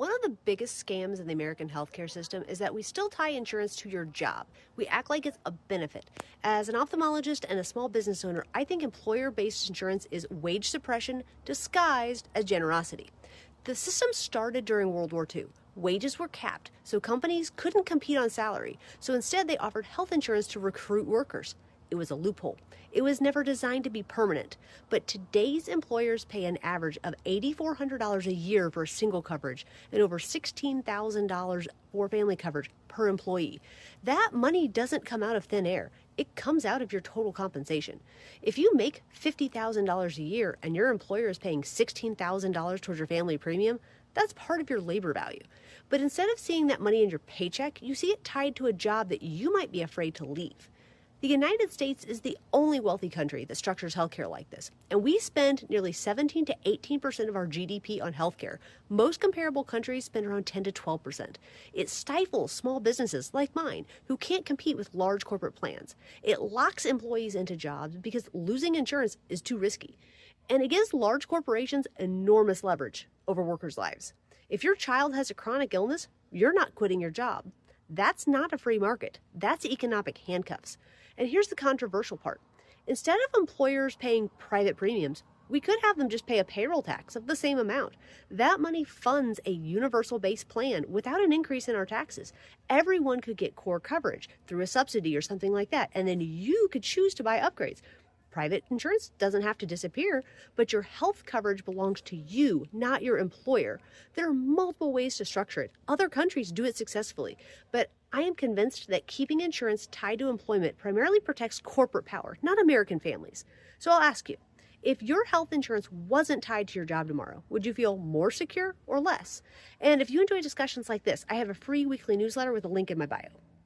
One of the biggest scams in the American healthcare system is that we still tie insurance to your job. We act like it's a benefit. As an ophthalmologist and a small business owner, I think employer-based insurance is wage suppression disguised as generosity. The system started during World War II. Wages were capped, so companies couldn't compete on salary. So instead, they offered health insurance to recruit workers. It was a loophole. It was never designed to be permanent. But today's employers pay an average of $8,400 a year for single coverage and over $16,000 for family coverage per employee. That money doesn't come out of thin air. It comes out of your total compensation. If you make $50,000 a year and your employer is paying $16,000 towards your family premium, that's part of your labor value. But instead of seeing that money in your paycheck, you see it tied to a job that you might be afraid to leave. The United States is the only wealthy country that structures healthcare like this, and we spend nearly 17 to 18% of our GDP on healthcare. Most comparable countries spend around 10 to 12%. It stifles small businesses like mine who can't compete with large corporate plans. It locks employees into jobs because losing insurance is too risky. And it gives large corporations enormous leverage over workers' lives. If your child has a chronic illness, you're not quitting your job. That's not a free market. That's economic handcuffs. And here's the controversial part. Instead of employers paying private premiums, we could have them just pay a payroll tax of the same amount. That money funds a universal base plan without an increase in our taxes. Everyone could get core coverage through a subsidy or something like that, and then you could choose to buy upgrades. Private insurance doesn't have to disappear, but your health coverage belongs to you, not your employer. There are multiple ways to structure it. Other countries do it successfully, but I am convinced that keeping insurance tied to employment primarily protects corporate power, not American families. So I'll ask you, if your health insurance wasn't tied to your job tomorrow, would you feel more secure or less? And if you enjoy discussions like this, I have a free weekly newsletter with a link in my bio.